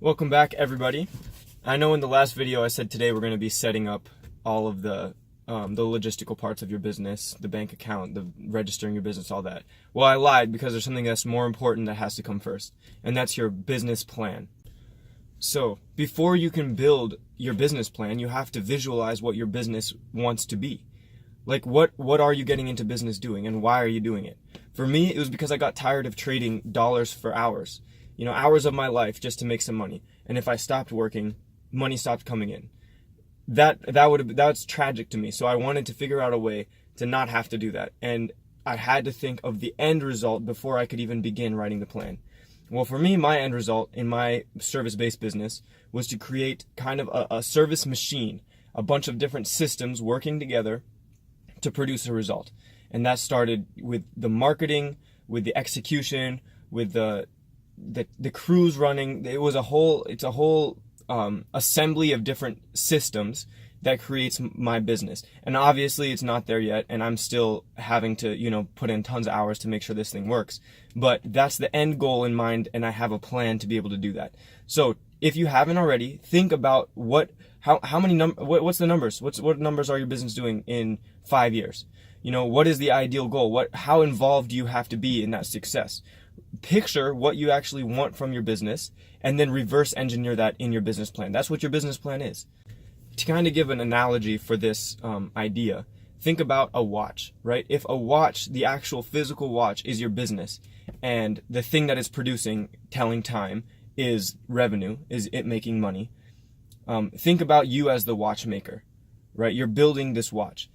Welcome back, everybody. I know in the last video I said today we're going to be setting up all of the logistical parts of your business, the bank account, the registering your business, all that. Well, I lied because there's something that's more important that has to come first, and that's your business plan. So before you can build your business plan, you have to visualize what your business wants to be. Like what are you getting into business doing, and why are you doing it? For me, it was because I got tired of trading dollars for hours. Hours of my life just to make some money. And if I stopped working, money stopped coming in. That's tragic to me. So I wanted to figure out a way to not have to do that. And I had to think of the end result before I could even begin writing the plan. Well, for me, my end result in my service-based business was to create kind of a service machine, a bunch of different systems working together to produce a result. And that started with the marketing, with the execution, with the crews running. It's a whole assembly of different systems that creates my business. And obviously it's not there yet, and I'm still having to put in tons of hours to make sure this thing works. But that's the end goal in mind, and I have a plan to be able to do that. So if you haven't already, think about what's the numbers? What numbers are your business doing in 5 years? What is the ideal goal? How involved do you have to be in that success? Picture what you actually want from your business and then reverse engineer that in your business plan. That's what your business plan is. To kind of give an analogy for this idea, think about a watch, right? If a watch, the actual physical watch, is your business, and the thing that it's producing, telling time, is revenue, is it making money, think about you as the watchmaker, right? You're building this watch.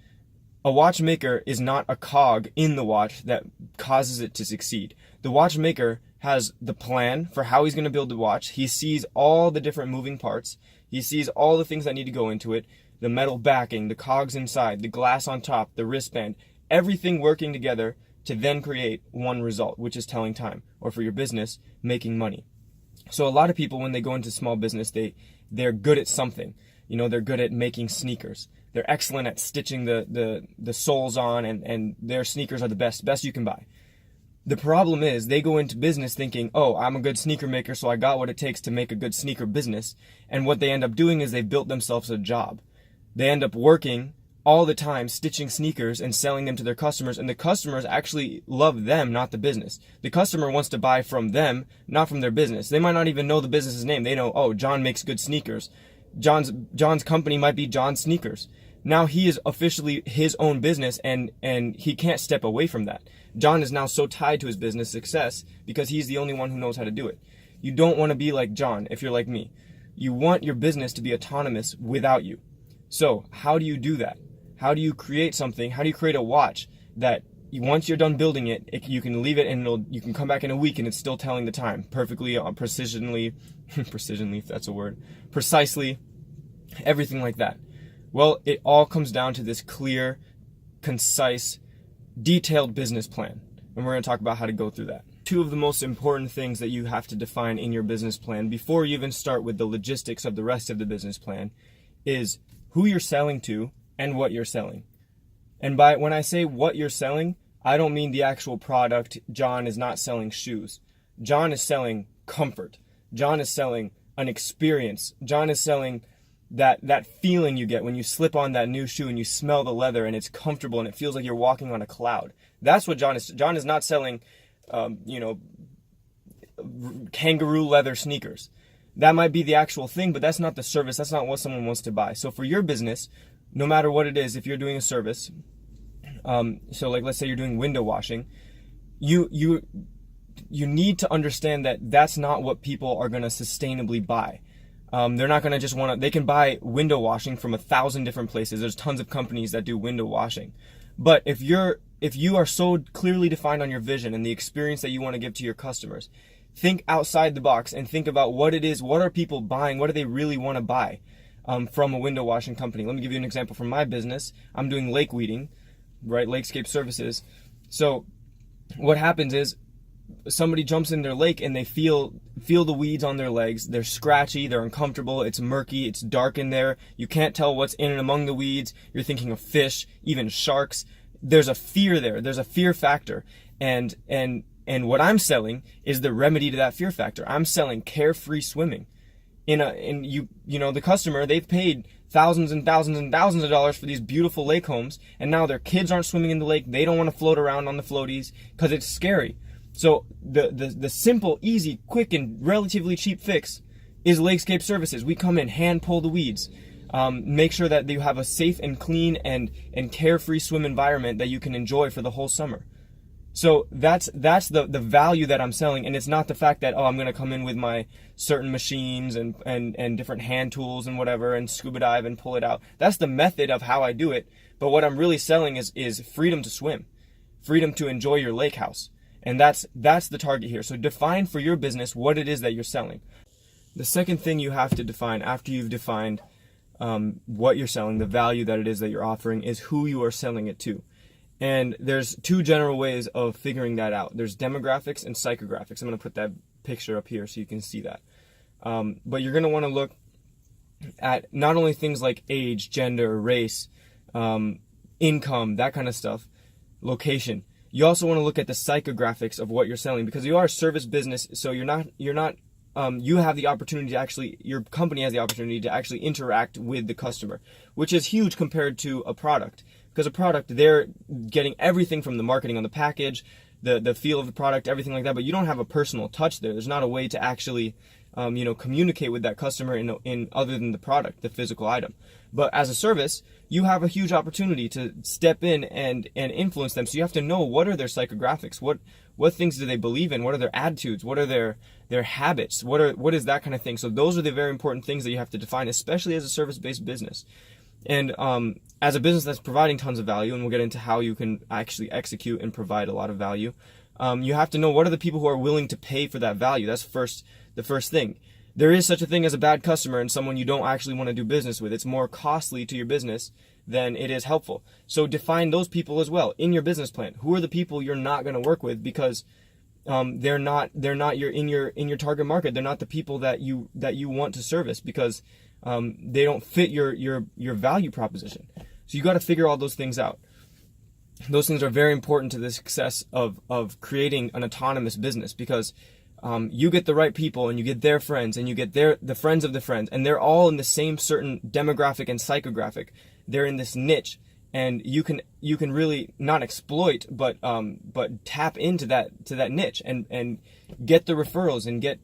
A watchmaker is not a cog in the watch that causes it to succeed. The watchmaker has the plan for how he's going to build the watch. He sees all the different moving parts. He sees all the things that need to go into it, the metal backing, the cogs inside, the glass on top, the wristband, everything working together to then create one result, which is telling time, or for your business, making money. So a lot of people, when they go into small business, they're good at something. They're good at making sneakers. They're excellent at stitching the soles on, and their sneakers are the best you can buy. The problem is they go into business thinking, oh, I'm a good sneaker maker, so I got what it takes to make a good sneaker business. And what they end up doing is they built themselves a job. They end up working all the time stitching sneakers and selling them to their customers, and the customers actually love them, not the business. The customer wants to buy from them, not from their business. They might not even know the business's name. They know, oh, John makes good sneakers. John's company might be John Sneakers. Now he is officially his own business, and he can't step away from that. John is now so tied to his business success because he's the only one who knows how to do it. You don't want to be like John if you're like me. You want your business to be autonomous without you. So how do you do that? How do you create something? How do you create a watch that once you're done building it, you can leave it and you can come back in a week and it's still telling the time perfectly, precisely, if that's a word, precisely, everything like that? Well, it all comes down to this clear, concise, detailed business plan. And we're going to talk about how to go through that. Two of the most important things that you have to define in your business plan before you even start with the logistics of the rest of the business plan is who you're selling to and what you're selling. And when I say what you're selling, I don't mean the actual product. John is not selling shoes. John is selling comfort. John is selling an experience. John is selling that feeling you get when you slip on that new shoe and you smell the leather and it's comfortable and it feels like you're walking on a cloud. That's what John is. John is not selling, kangaroo leather sneakers. That might be the actual thing, but that's not the service. That's not what someone wants to buy. So for your business, no matter what it is, if you're doing a service, so like let's say you're doing window washing, you need to understand that that's not what people are going to sustainably buy. They're not going to just they can buy window washing from 1,000 different places. There's tons of companies that do window washing. But if you are so clearly defined on your vision and the experience that you want to give to your customers, think outside the box and think about what it is, what are people buying, what do they really want to buy from a window washing company. Let me give you an example from my business. I'm doing lake weeding, right? Lakescape services. So what happens is, somebody jumps in their lake and they feel the weeds on their legs. They're scratchy, they're uncomfortable, it's murky, it's dark in there. You can't tell what's in and among the weeds. You're thinking of fish, even sharks. There's a fear there. There's a fear factor. And what I'm selling is the remedy to that fear factor. I'm selling carefree swimming. the customer, they've paid thousands and thousands and thousands of dollars for these beautiful lake homes, and now their kids aren't swimming in the lake. They don't want to float around on the floaties because it's scary. So the simple, easy, quick, and relatively cheap fix is Lakescape Services. We come in, hand pull the weeds, make sure that you have a safe and clean and carefree swim environment that you can enjoy for the whole summer. So that's the value that I'm selling, and it's not the fact that, I'm going to come in with my certain machines and different hand tools and whatever and scuba dive and pull it out. That's the method of how I do it. But what I'm really selling is freedom to swim, freedom to enjoy your lake house. And that's the target here. So define for your business what it is that you're selling. The second thing you have to define after you've defined what you're selling, the value that it is that you're offering, is who you are selling it to. And there's two general ways of figuring that out. There's demographics and psychographics. I'm going to put that picture up here so you can see that. But you're going to want to look at not only things like age, gender, race, income, that kind of stuff, location. You also want to look at the psychographics of what you're selling, because you are a service business, so you have the opportunity to actually, your company has the opportunity to actually interact with the customer, which is huge compared to a product. Because a product, they're getting everything from the marketing on the package, the feel of the product, everything like that, but you don't have a personal touch there. There's not a way to actually communicate with that customer in other than the product, the physical item. But as a service, you have a huge opportunity to step in and influence them. So you have to know, what are their psychographics, what things do they believe in, what are their attitudes, what are their habits, what is that kind of thing. So those are the very important things that you have to define, especially as a service-based business. And as a business that's providing tons of value, and we'll get into how you can actually execute and provide a lot of value, you have to know what are the people who are willing to pay for that value. That's the first thing. There is such a thing as a bad customer and someone you don't actually want to do business with. It's more costly to your business than it is helpful. So define those people as well in your business plan. Who are the people you're not going to work with because they're not in your target market. They're not the people that you want to service because they don't fit your value proposition. So you got to figure all those things out. Those things are very important to the success of creating an autonomous business, because you get the right people and you get their friends and you get the friends of the friends, and they're all in the same certain demographic and psychographic. They're in this niche, and you can really not exploit, but tap into that niche and get the referrals and get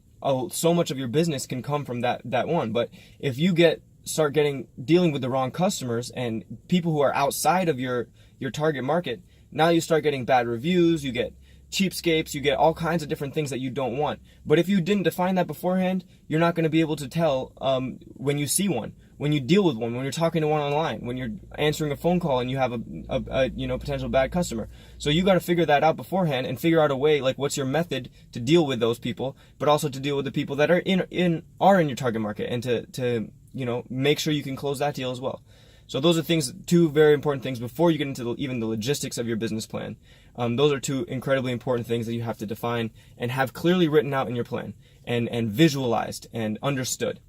so much of your business can come from that one. But if you start dealing with the wrong customers and people who are outside of your target market, now you start getting bad reviews, you get cheapskates, you get all kinds of different things that you don't want. But if you didn't define that beforehand, you're not going to be able to tell when you see one, when you deal with one, when you're talking to one online, when you're answering a phone call and you have a potential bad customer. So you got to figure that out beforehand and figure out a way, like what's your method to deal with those people, but also to deal with the people that are in your target market, and to make sure you can close that deal as well. So those are two very important things before you get into even the logistics of your business plan. Those are two incredibly important things that you have to define and have clearly written out in your plan and visualized and understood.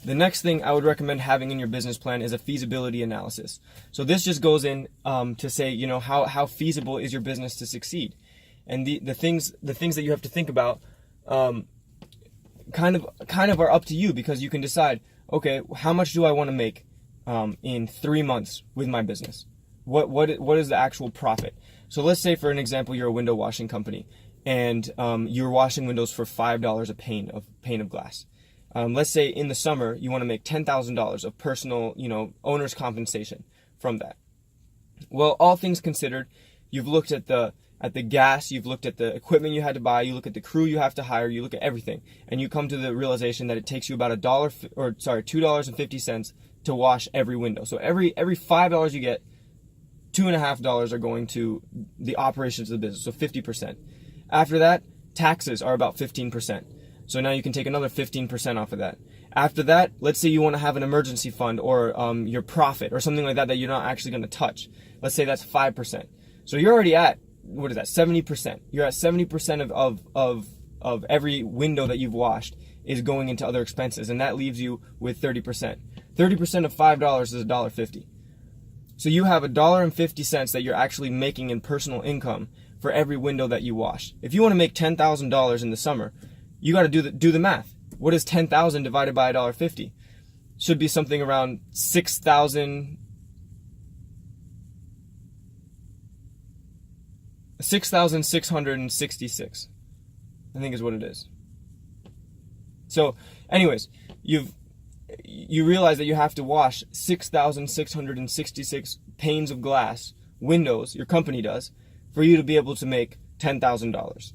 The next thing I would recommend having in your business plan is a feasibility analysis. So this just goes in to say, how feasible is your business to succeed, and the things that you have to think about kind of are up to you, because you can decide, okay, how much do I want to make in 3 months with my business? What is the actual profit? So let's say, for an example, you're a window washing company and you're washing windows for $5 a pane of glass. Let's say in the summer you want to make $10,000 of personal, owner's compensation from that. Well, all things considered, you've looked at the gas, you've looked at the equipment you had to buy, you look at the crew you have to hire, you look at everything, and you come to the realization that it takes you about $2.50 to wash every window. So every $5 you get, $2.50 are going to the operations of the business, so 50%. After that, taxes are about 15%. So now you can take another 15% off of that. After that, let's say you want to have an emergency fund or your profit or something like that you're not actually going to touch. Let's say that's 5%. So you're already at, 70%. You're at 70% of every window that you've washed is going into other expenses, and that leaves you with 30%. 30% of $5 is $1.50. So you have $1.50 that you're actually making in personal income for every window that you wash. If you want to make $10,000 in the summer, you got to do the math. What is 10,000 divided by $1.50? Should be something around 6,666, I think is what it is. So anyways, you realize that you have to wash 6,666 panes of glass, windows, your company does, for you to be able to make $10,000.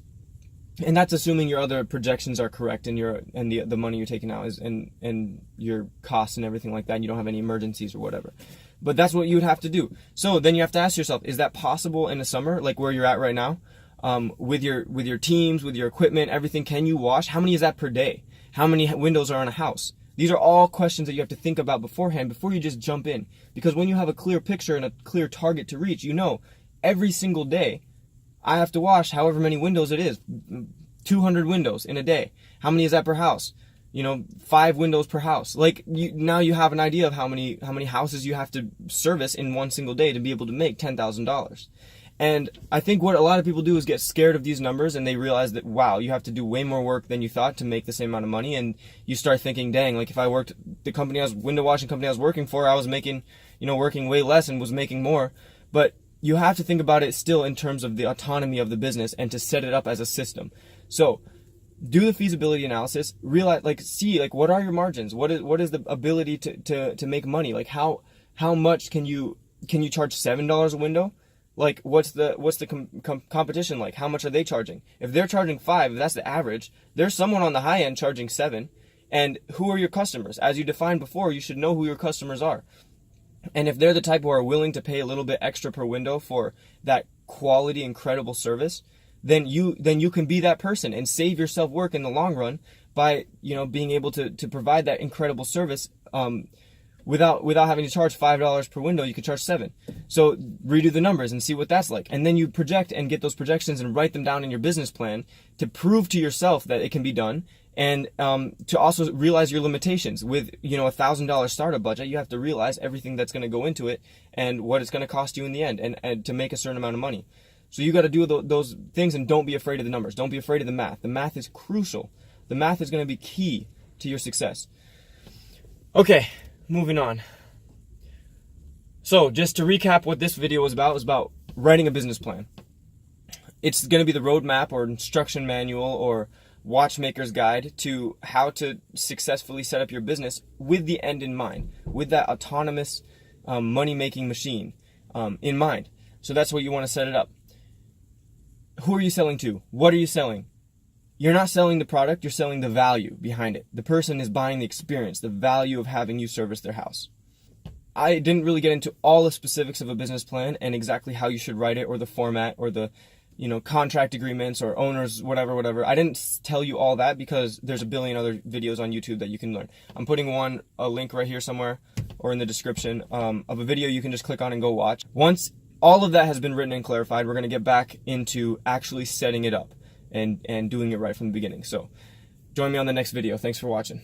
And that's assuming your other projections are correct and the money you're taking out is and your costs and everything like that, and you don't have any emergencies or whatever. But that's what you would have to do. So then you have to ask yourself, is that possible in the summer, like where you're at right now? With your teams, with your equipment, everything, can you wash? How many is that per day? How many windows are in a house? These are all questions that you have to think about beforehand before you just jump in. Because when you have a clear picture and a clear target to reach, you know every single day I have to wash however many windows it is. 200 windows in a day. How many is that per house? 5 windows per house. Like now you have an idea of how many houses you have to service in one single day to be able to make $10,000. And I think what a lot of people do is get scared of these numbers, and they realize that, wow, you have to do way more work than you thought to make the same amount of money. And you start thinking, dang, like if I worked window washing company I was working for, I was making, working way less and was making more. But you have to think about it still in terms of the autonomy of the business and to set it up as a system. So do the feasibility analysis, realize, see what are your margins? What is the ability to make money? Like how much can you charge $7 a window? Like what's the competition like? How much are they charging? If they're charging 5, if that's the average, there's someone on the high end charging 7. And who are your customers? As you defined before, you should know who your customers are. And if they're the type who are willing to pay a little bit extra per window for that quality, incredible service, then you can be that person and save yourself work in the long run by being able to provide that incredible service without having to charge $5 per window. You could charge 7. So redo the numbers and see what that's like, and then you project and get those projections and write them down in your business plan to prove to yourself that it can be done. And to also realize your limitations. With $1,000 startup budget, you have to realize everything that's going to go into it and what it's going to cost you in the end, and to make a certain amount of money. So you got to do those things, and don't be afraid of the numbers. Don't be afraid of the math. The math is crucial. The math is going to be key to your success. Okay, moving on. So just to recap what this video was about writing a business plan. It's going to be the roadmap or instruction manual or watchmaker's guide to how to successfully set up your business with the end in mind, with that autonomous money-making machine in mind. So that's what you want to set it up. Who are you selling to? What are you selling? You're not selling the product, you're selling the value behind it. The person is buying the experience, the value of having you service their house. I didn't really get into all the specifics of a business plan and exactly how you should write it, or the format, or the contract agreements or owners, whatever. I didn't tell you all that because there's a billion other videos on YouTube that you can learn. I'm putting a link right here somewhere or in the description of a video you can just click on and go watch. Once all of that has been written and clarified, we're going to get back into actually setting it up and doing it right from the beginning. So join me on the next video. Thanks for watching.